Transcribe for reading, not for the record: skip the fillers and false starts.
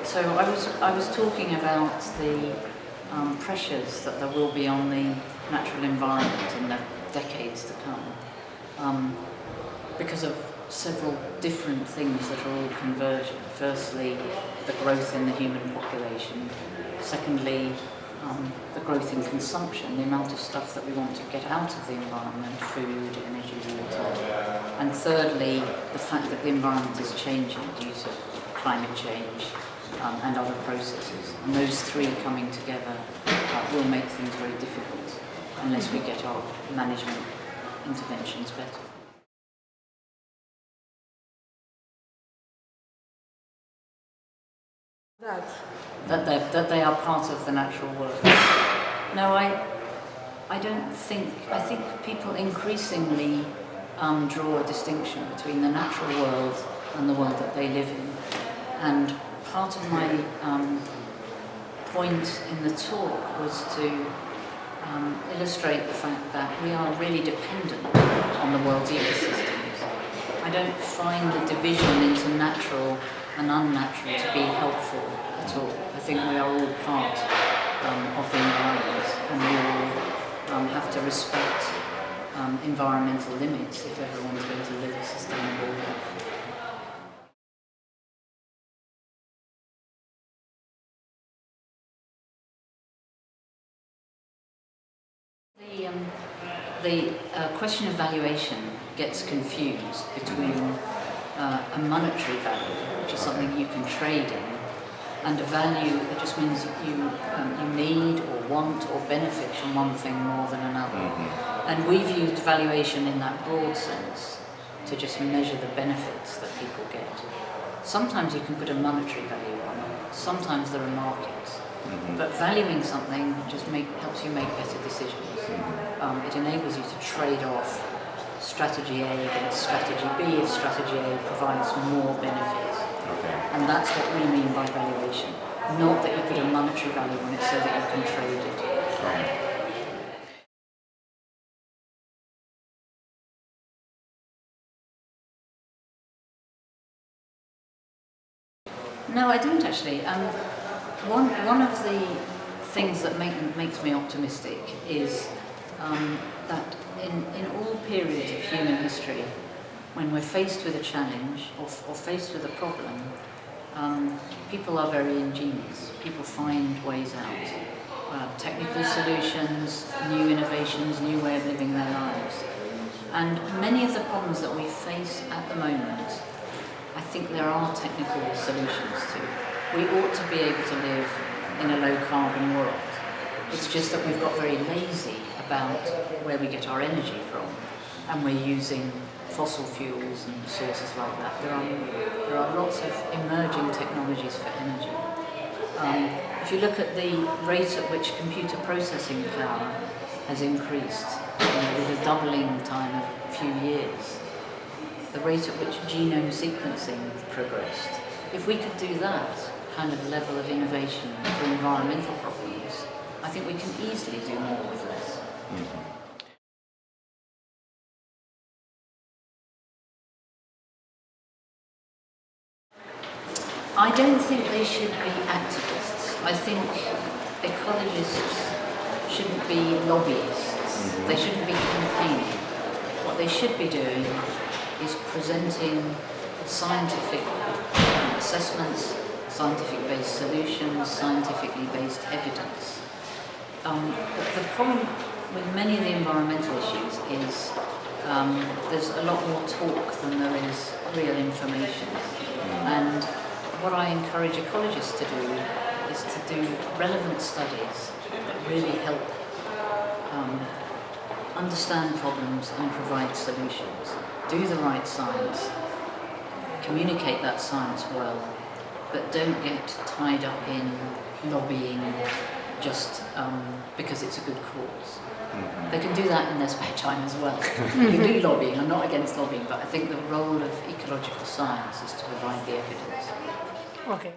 So I was talking about the pressures that there will be on the natural environment in the decades to come, because of several different things that are all converging. Firstly, the growth in the human population. Secondly, the growth in consumption, the amount of stuff that we want to get out of the environment, food, energy, water. And thirdly, the fact that the environment is changing due to climate change and other processes. And those three coming together will make things very difficult unless we get our management interventions better. That they are part of the natural world. No, I don't think. I think people increasingly draw a distinction between the natural world and the world that they live in. And part of my point in the talk was to illustrate the fact that we are really dependent on the world's ecosystems. I don't find the division into natural and unnatural to be helpful at all. I think we are all part of the environment, and we all have to respect environmental limits if everyone's going to live a sustainable life. The question of valuation gets confused between a monetary value, which is something you can trade in, and a value that just means you need or want or benefit from one thing more than another. Mm-hmm. And we've used valuation in that broad sense to just measure the benefits that people get. Sometimes you can put a monetary value on it, sometimes there are markets. Mm-hmm. But valuing something just helps you make better decisions. Mm-hmm. It enables you to trade off strategy A against strategy B if strategy A provides more benefit. Okay. And that's what we mean by valuation. Not that you put a monetary value on it so that you can trade it. Okay. No, I don't actually. One of the things that makes me optimistic is that in all periods of human history, when we're faced with a challenge or faced with a problem, people are very ingenious. People find ways out. Technical solutions, new innovations, new way of living their lives. And many of the problems that we face at the moment, I think there are technical solutions to. We ought to be able to live in a low-carbon world. It's just that we've got very lazy about where we get our energy from, and we're using fossil fuels and sources like that. There are lots of emerging technologies for energy. If you look at the rate at which computer processing power has increased, with a doubling time of a few years, the rate at which genome sequencing progressed, if we could do that kind of level of innovation for environmental problems, I think we can easily do more with less. Mm-hmm. I don't think they should be activists. I think ecologists shouldn't be lobbyists. Mm-hmm. They shouldn't be campaigning. What they should be doing is presenting scientific assessments, scientific-based solutions, scientifically based evidence. The problem with many of the environmental issues is there's a lot more talk than there is real information. And what I encourage ecologists to do is to do relevant studies that really help understand problems and provide solutions. Do the right science, communicate that science well, but don't get tied up in lobbying just because it's a good cause. Mm-hmm. They can do that in their spare time as well. You can do lobbying, I'm not against lobbying, but I think the role of ecological science is to provide the evidence. Okay.